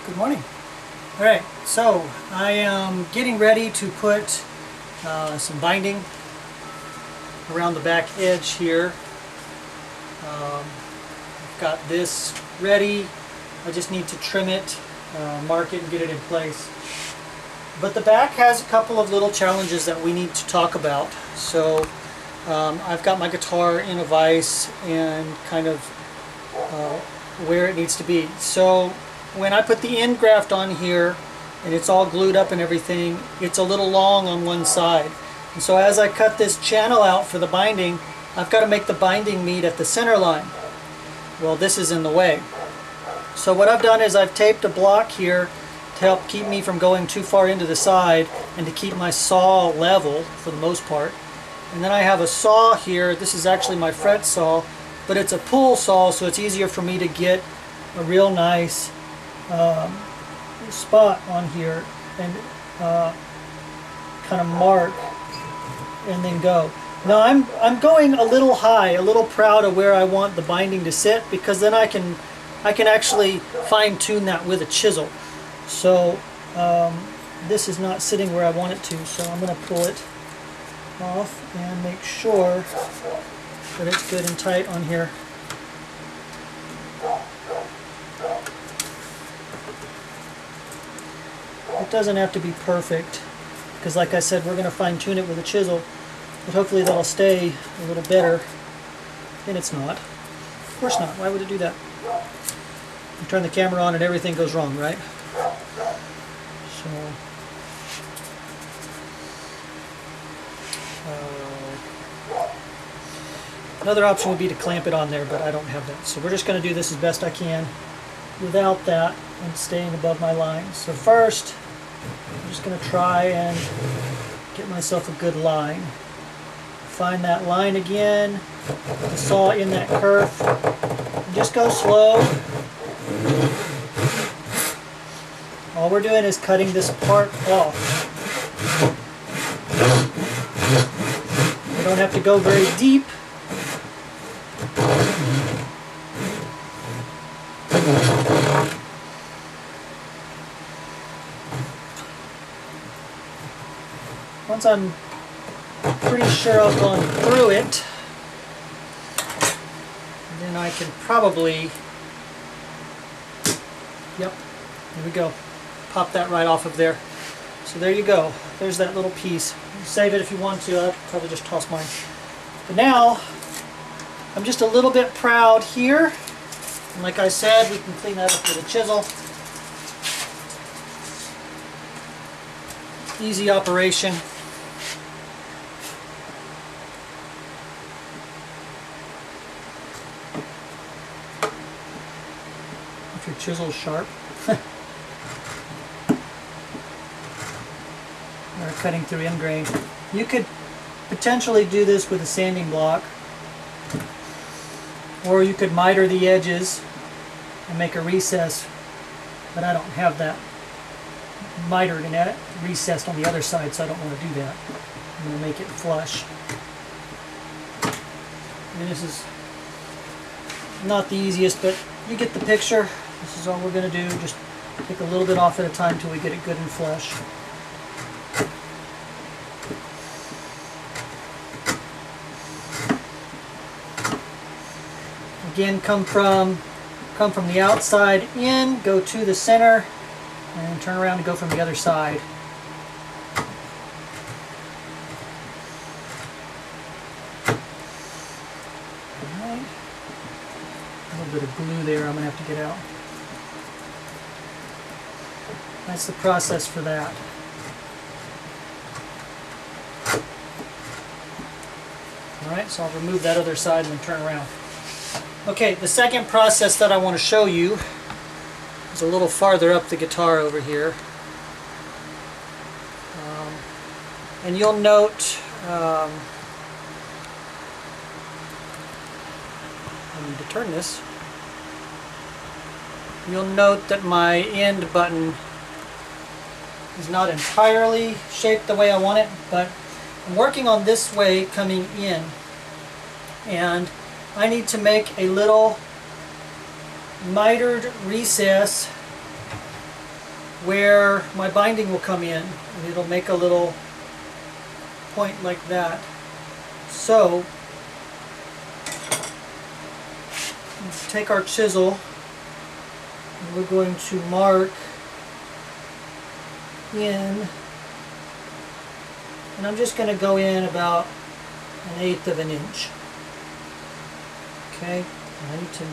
Good morning. Alright, so I am getting ready to put some binding around the back edge here. I've got this ready. I just need to trim it, mark it, and get it in place. But the back has a couple of little challenges that we need to talk about. So I've got my guitar in a vise and kind of where it needs to be. So when I put the end graft on here and it's all glued up and everything, it's a little long on one side. And so as I cut this channel out for the binding, I've got to make the binding meet at the center line. Well, this is in the way. So what I've done is I've taped a block here to help keep me from going too far into the side and to keep my saw level for the most part. And then I have a saw here. This is actually my fret saw, but it's a pull saw, so it's easier for me to get a real nice spot on here and kind of mark and then go. Now I'm going a little high, a little proud of where I want the binding to sit, because then I can actually fine-tune that with a chisel. So this is not sitting where I want it to, so I'm going to pull it off and make sure that it's good and tight on here. It doesn't have to be perfect, because like I said, we're going to fine-tune it with a chisel, but hopefully that'll stay a little better. And it's not. Of course not. Why would it do that? You turn the camera on and everything goes wrong, right? So another option would be to clamp it on there, but I don't have that. So we're just going to do this as best I can without that and staying above my line. So first, I'm just going to try and get myself a good line. Find that line again, the saw in that curve. And just go slow. All we're doing is cutting this part off. We don't have to go very deep. Once I'm pretty sure I've gone through it, then I can probably, yep, there we go, pop that right off of there. So there you go, there's that little piece. Save it if you want to. I'll probably just toss mine. But now I'm just a little bit proud here, and like I said, we can clean that up with a chisel. Easy operation. If your chisel's sharp. Or cutting through end grain. You could potentially do this with a sanding block, or you could miter the edges and make a recess, but I don't have that mitered and recessed on the other side, so I don't want to do that. I'm going to make it flush. And this is not the easiest, but you get the picture. This is all we're going to do. Just take a little bit off at a time till we get it good and flush. Again, come from the outside in, go to the center, and turn around and go from the other side. Alright. A little bit of glue there I'm going to have to get out. That's the process for that. Alright, so I'll remove that other side and then turn around. Okay, the second process that I want to show you is a little farther up the guitar over here. And you'll note, I need to turn this. You'll note that my end button is not entirely shaped the way I want it, but I'm working on this way coming in. And I need to make a little mitered recess where my binding will come in, and it'll make a little point like that. So take our chisel and we're going to mark in, and I'm just going to go in about 1/8 of an inch. Okay, I need to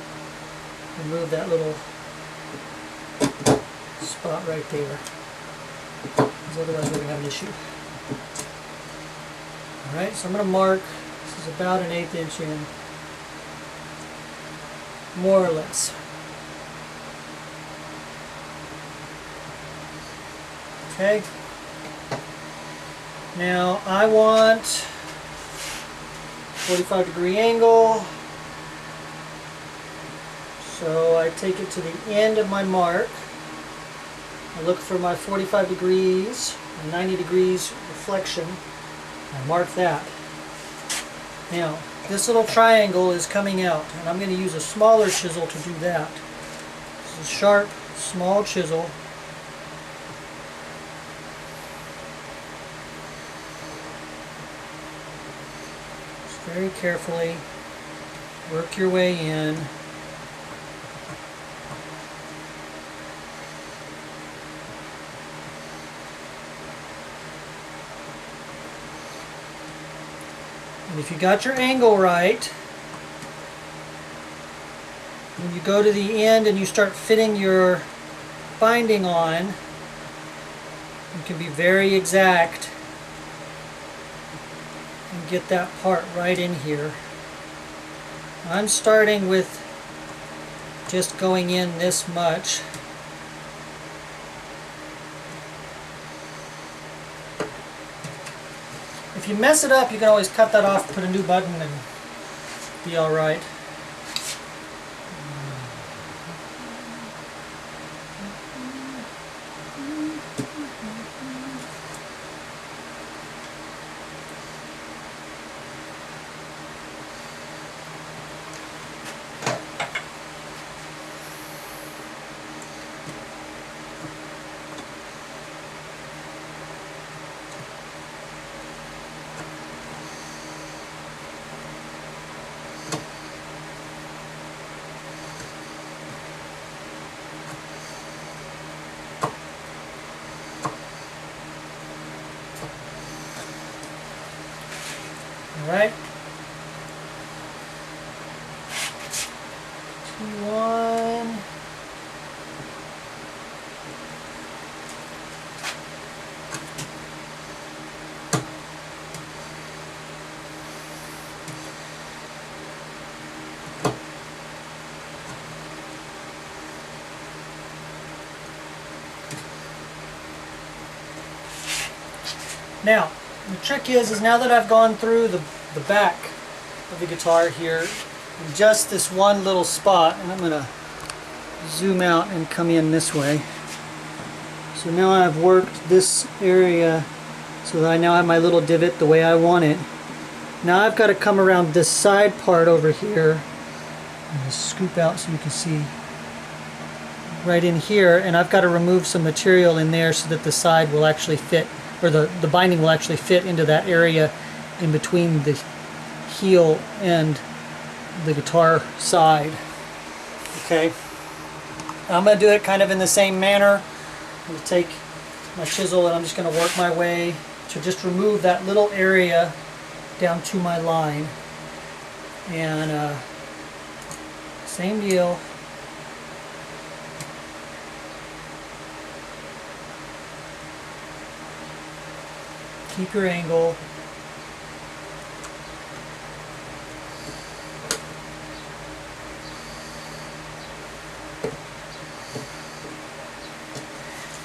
remove that little spot right there, because otherwise we're going to have an issue. Alright, so I'm going to mark, this is about 1/8 inch in, more or less. Okay, now I want 45-degree angle, so I take it to the end of my mark. I look for my 45 degrees and 90 degrees reflection. I mark that. Now, this little triangle is coming out, and I'm going to use a smaller chisel to do that. This is a sharp, small chisel. Just very carefully work your way in. And if you got your angle right, when you go to the end and you start fitting your binding on, you can be very exact and get that part right in here. I'm starting with just going in this much. If you mess it up, you can always cut that off, put a new button, and be all right. Alright. 2, 1. Now, the trick is now that I've gone through the back of the guitar here, in just this one little spot, and I'm going to zoom out and come in this way. So now I've worked this area so that I now have my little divot the way I want it. Now I've got to come around this side part over here and scoop out so you can see right in here, and I've got to remove some material in there so that the side will actually fit, or the binding will actually fit into that area in between the heel and the guitar side. Okay, I'm going to do it kind of in the same manner. I'm going to take my chisel and I'm just going to work my way to just remove that little area down to my line. And same deal. Keep your angle.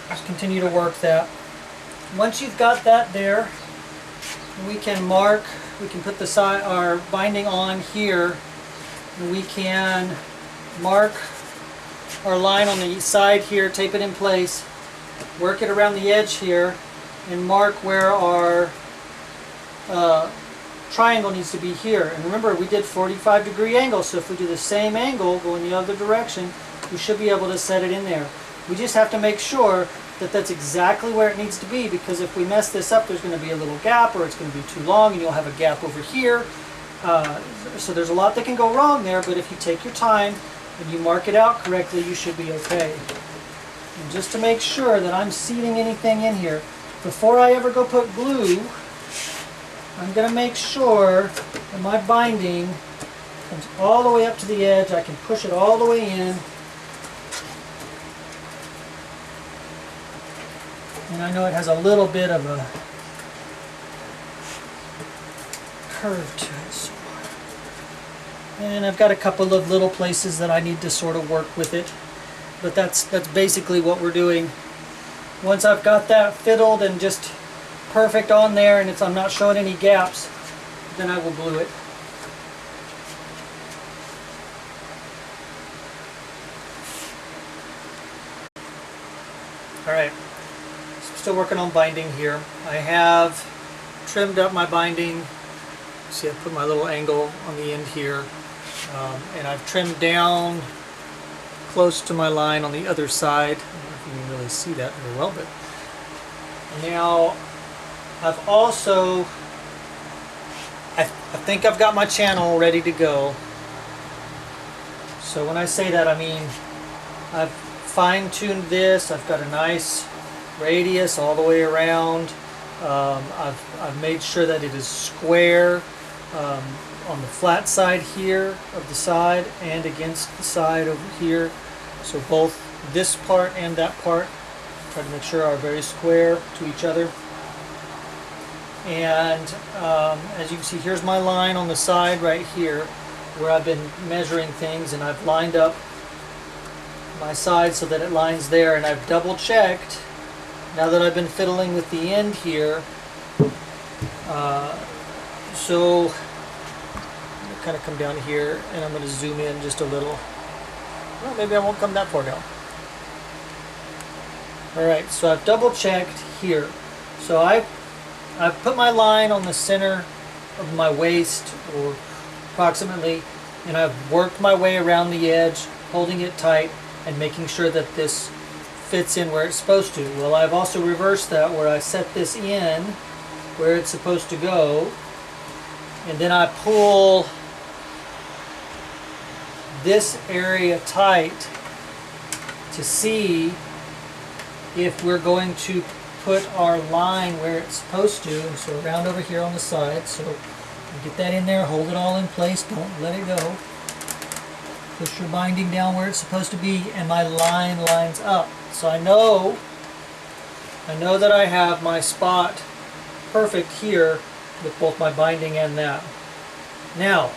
Just continue to work that. Once you've got that there, we can mark, we can put the side, our binding on here, and we can mark our line on the side here, tape it in place, work it around the edge here, and mark where our triangle needs to be here. And remember, we did 45-degree angle, so if we do the same angle going the other direction, we should be able to set it in there. We just have to make sure that that's exactly where it needs to be, because if we mess this up, there's going to be a little gap, or it's going to be too long and you'll have a gap over here. So there's a lot that can go wrong there, but if you take your time and you mark it out correctly, you should be okay. And just to make sure that I'm seating anything in here, before I ever go put glue, I'm going to make sure that my binding comes all the way up to the edge. I can push it all the way in. And I know it has a little bit of a curve to it. So. And I've got a couple of little places that I need to sort of work with it. But that's basically what we're doing. Once I've got that fiddled and just perfect on there, and I'm not showing any gaps, then I will glue it. Alright, so I'm still working on binding here. I have trimmed up my binding. See, I put my little angle on the end here. And I've trimmed down close to my line on the other side. I don't know if you can really see that very well, but now I've also, I think I've got my channel ready to go. So when I say that, I mean I've fine-tuned this. I've got a nice radius all the way around. I've made sure that it is square on the flat side here of the side and against the side over here. So both this part and that part, try to make sure are very square to each other. And as you can see, here's my line on the side right here where I've been measuring things, and I've lined up my side so that it lines there, and I've double checked now that I've been fiddling with the end here. So I'm going to kind of come down here, and I'm going to zoom in just a little. Well, maybe I won't come that far down. Alright, so I've double checked here. So I've put my line on the center of my waist, or approximately, and I've worked my way around the edge, holding it tight and making sure that this fits in where it's supposed to. Well, I've also reversed that, where I set this in where it's supposed to go, and then I pull this area tight to see if we're going to put our line where it's supposed to. And so around over here on the side, so get that in there, hold it all in place, don't let it go. Push your binding down where it's supposed to be, and my line lines up. So I know that I have my spot perfect here with both my binding and that. Now,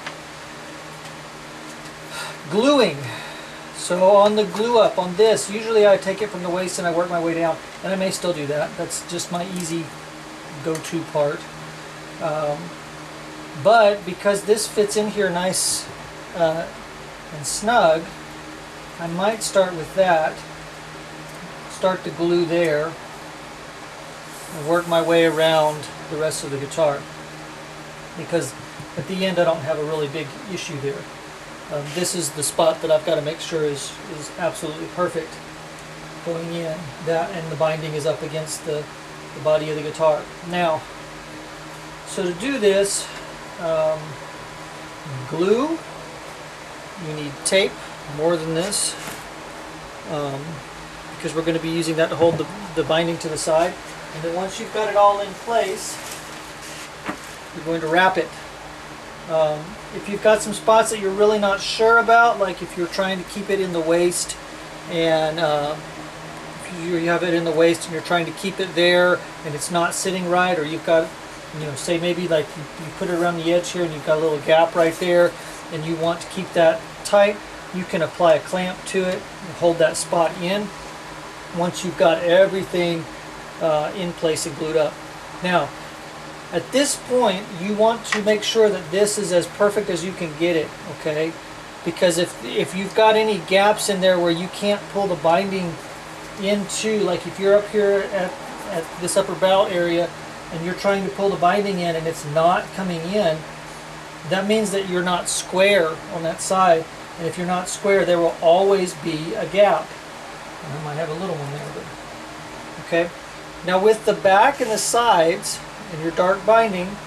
gluing. So on the glue up on this, usually I take it from the waist and I work my way down, and I may still do that. That's just my easy go-to part. But because this fits in here nice and snug, I might start with that, start the glue there, and work my way around the rest of the guitar, because at the end I don't have a really big issue there. This is the spot that I've got to make sure is absolutely perfect going in. That, and the binding is up against the body of the guitar. Now, so to do this, glue, you need tape, more than this, because we're going to be using that to hold the binding to the side. And then once you've got it all in place, you're going to wrap it. If you've got some spots that you're really not sure about, like if you're trying to keep it in the waist, and if you have it in the waist and you're trying to keep it there and it's not sitting right, or you've got, you know, say maybe like you put it around the edge here and you've got a little gap right there and you want to keep that tight, you can apply a clamp to it and hold that spot in once you've got everything in place and glued up. Now, at this point, you want to make sure that this is as perfect as you can get it, okay? Because if you've got any gaps in there where you can't pull the binding into, like if you're up here at this upper bow area and you're trying to pull the binding in and it's not coming in, that means that you're not square on that side. And if you're not square, there will always be a gap. I might have a little one there, but Okay. Now with the back and the sides and your dark binding,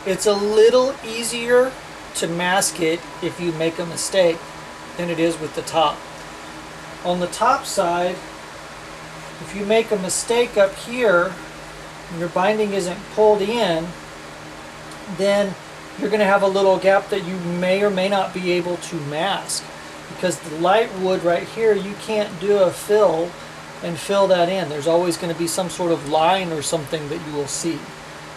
it's a little easier to mask it if you make a mistake than it is with the top. On the top side, if you make a mistake up here and your binding isn't pulled in, then you're going to have a little gap that you may or may not be able to mask, because the light wood right here, you can't do a fill and fill that in. There's always going to be some sort of line or something that you will see.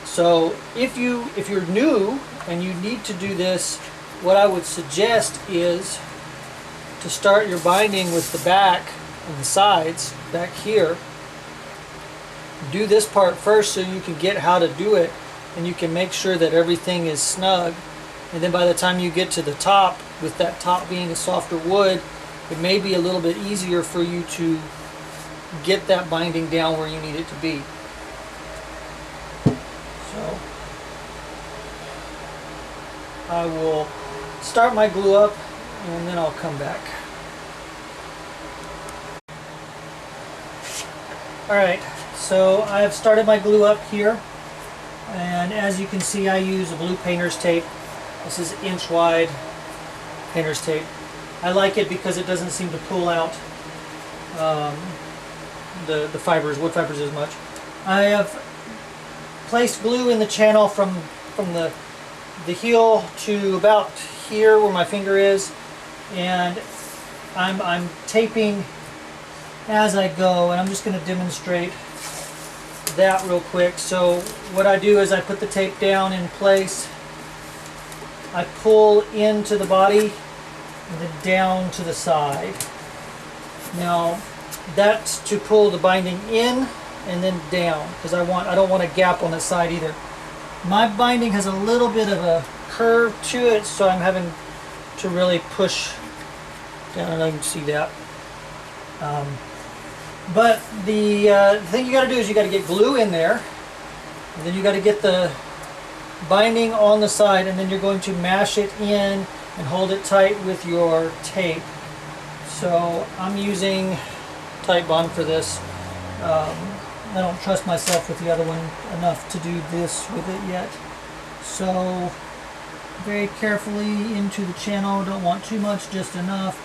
So if you're new and you need to do this, what I would suggest is to start your binding with the back and the sides back here. Do this part first so you can get how to do it, and you can make sure that everything is snug. And then by the time you get to the top, with that top being a softer wood, it may be a little bit easier for you to get that binding down where you need it to be. So I will start my glue up and then I'll come back. Alright, so I've started my glue up here, and as you can see, I use a blue painter's tape. This is inch wide painter's tape. I like it because it doesn't seem to pull out the fibers, wood fibers, as much. I have placed glue in the channel from the heel to about here where my finger is, and I'm taping as I go, and I'm just going to demonstrate that real quick. So what I do is I put the tape down in place, I pull into the body and then down to the side. Now that's to pull the binding in and then down, because I don't want a gap on the side either. My binding has a little bit of a curve to it, so I'm having to really push down, and I can see that. But the thing you got to do is you got to get glue in there, and then you got to get the binding on the side, and then you're going to mash it in and hold it tight with your tape. So I'm using Titebond for this. I don't trust myself with the other one enough to do this with it yet. So very carefully into the channel. Don't want too much, just enough.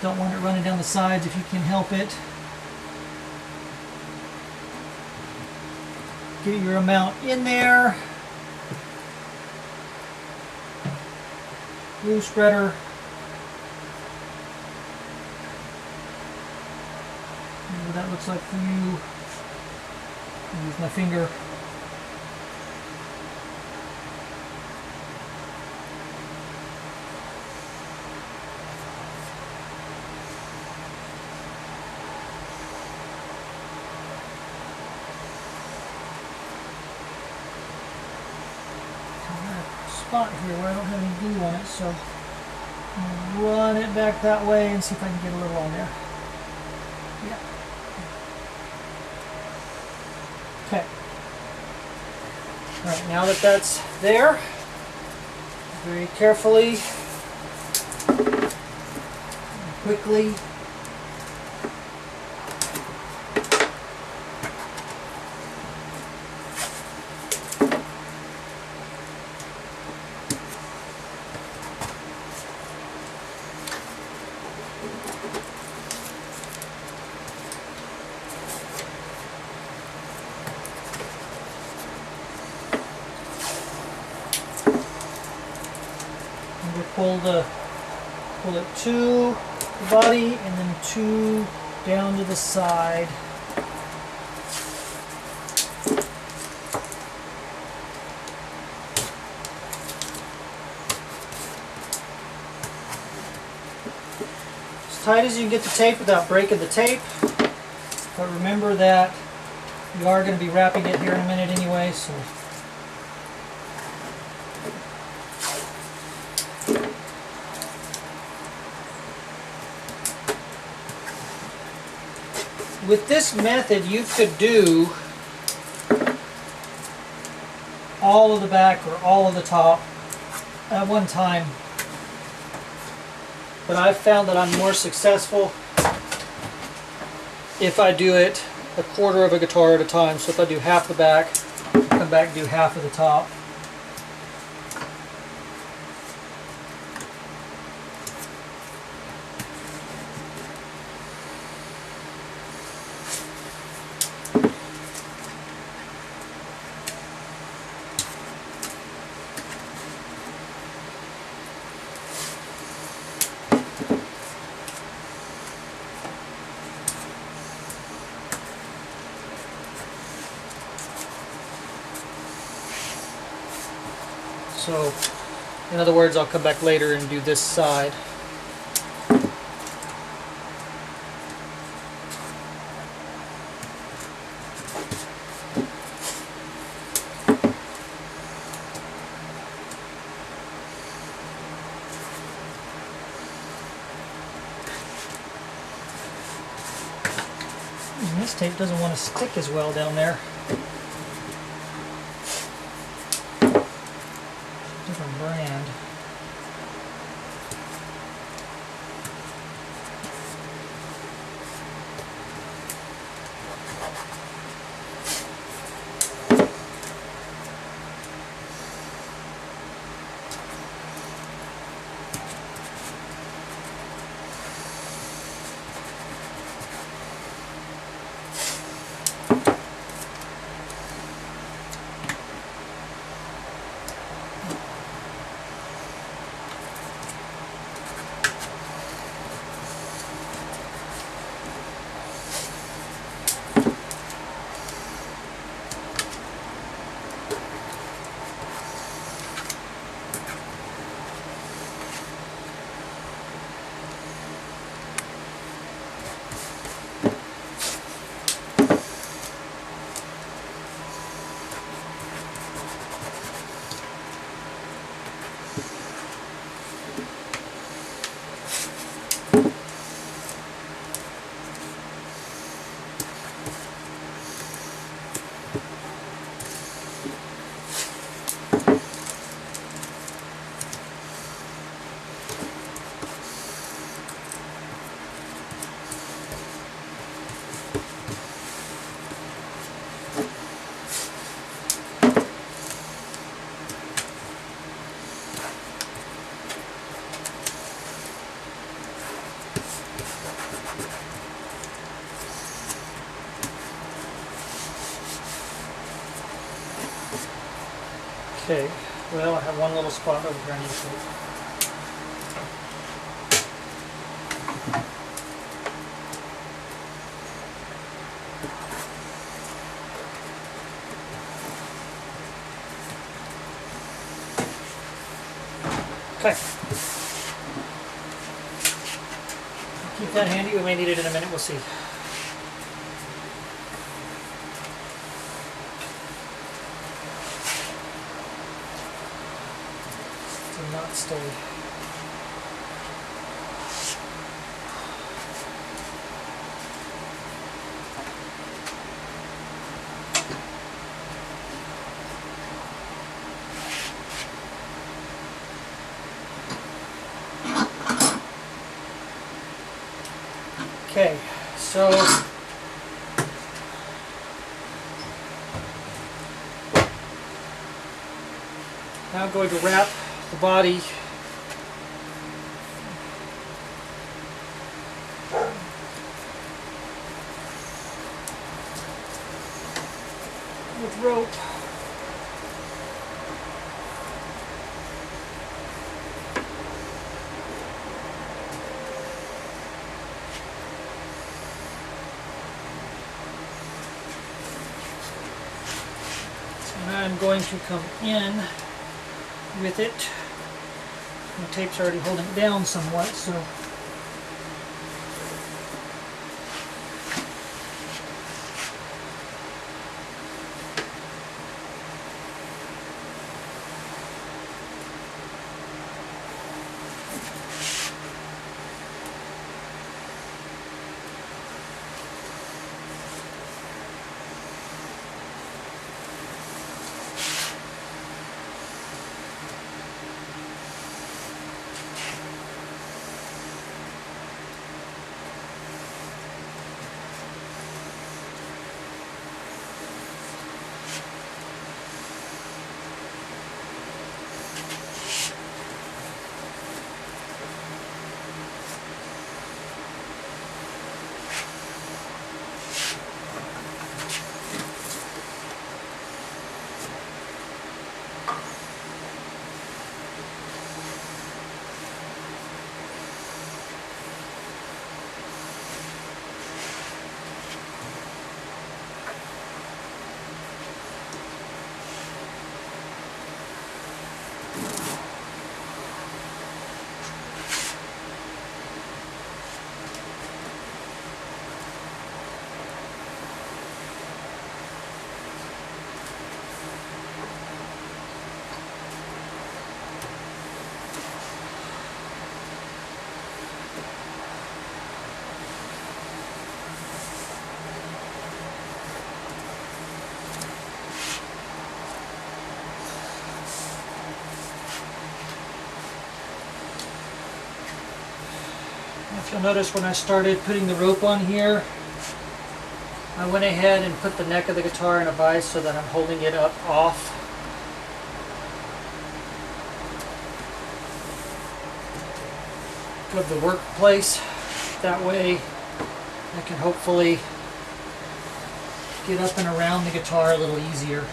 Don't want it running down the sides if you can help it. Get your amount in there. Glue spreader. What that looks like for you. I'll use my finger. Spot here where I don't have any glue on it, so I'm gonna run it back that way and see if I can get a little on there. Yeah. Okay. Alright, now that that's there, very carefully and quickly pull it to the body and then two down to the side. As tight as you can get the tape without breaking the tape, but remember that you are going to be wrapping it here in a minute anyway, so with this method, you could do all of the back or all of the top at one time. But I've found that I'm more successful if I do it a quarter of a guitar at a time. So if I do half the back, come back and do half of the top. So, in other words, I'll come back later and do this side. And this tape doesn't want to stick as well down there. Different brand. Okay, well, I have one little spot over here I need to take. Okay. Keep that handy, we may need it in a minute, we'll see. Not stay. Okay, so now I'm going to wrap the body with rope. So now I'm going to come in with it. The tape's already holding it down somewhat, so You'll notice when I started putting the rope on here, I went ahead and put the neck of the guitar in a vise so that I'm holding it up off. Of the workplace. That way I can hopefully get up and around the guitar a little easier.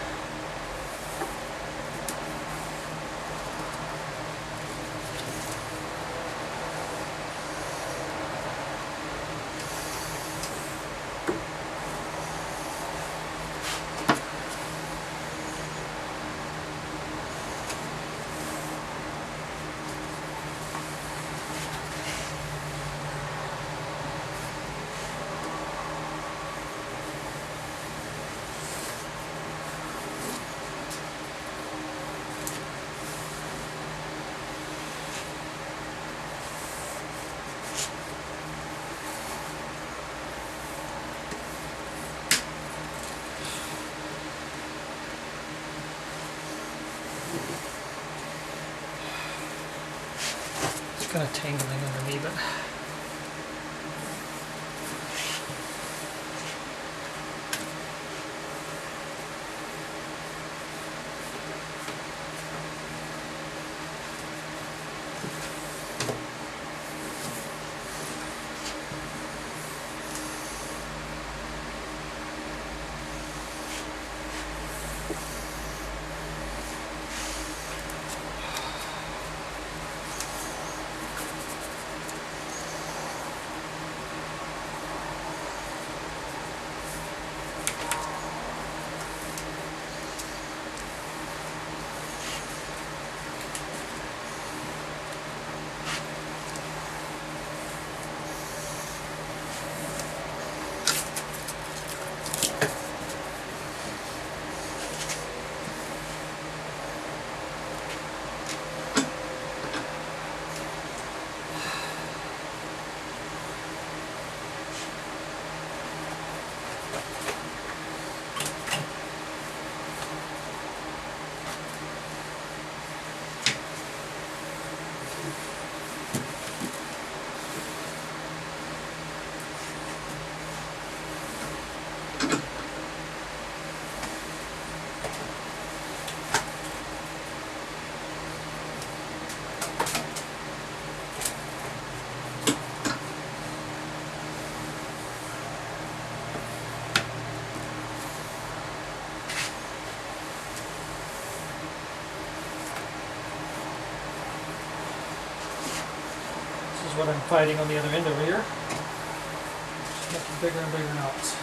Kind of tangling under me, but what I'm fighting on the other end over here. Just making bigger and bigger knots.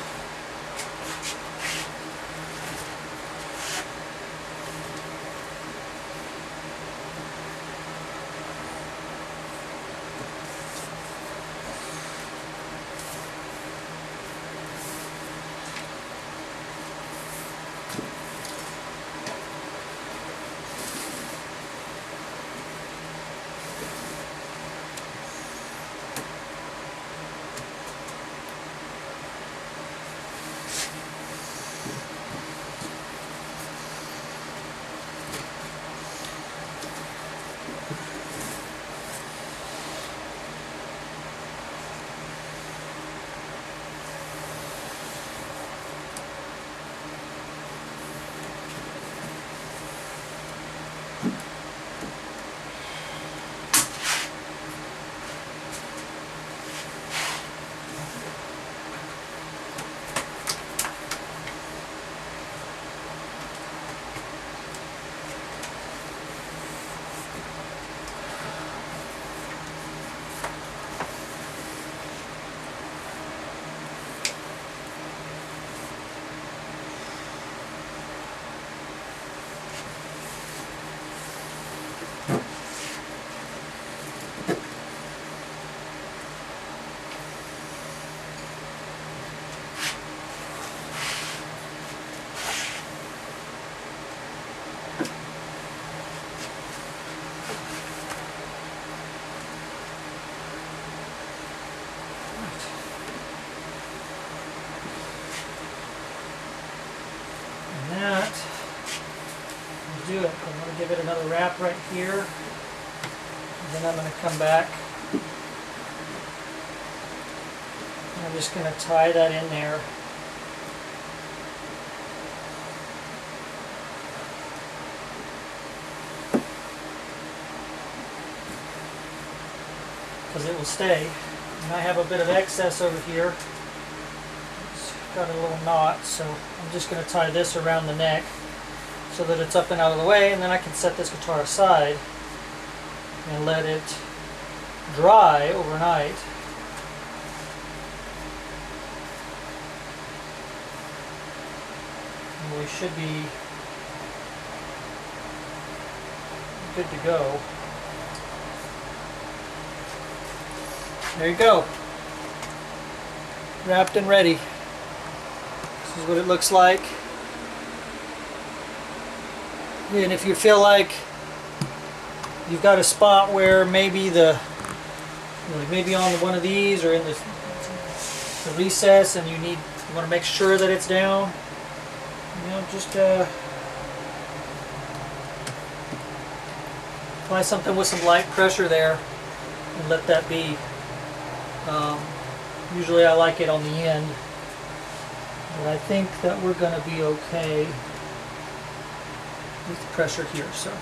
Do it. I'm going to give it another wrap right here. And then I'm going to come back I'm just going to tie that in there. Because it will stay. And I have a bit of excess over here. It's got a little knot, so I'm just going to tie this around the neck so that it's up and out of the way, and then I can set this guitar aside and let it dry overnight. And we should be good to go. There you go. Wrapped and ready. This is what it looks like. And if you feel like you've got a spot where maybe maybe on one of these or in the recess, and you want to make sure that it's down, just apply something with some light pressure there and let that be. Usually I like it on the end, but I think that we're going to be okay with the pressure here. So.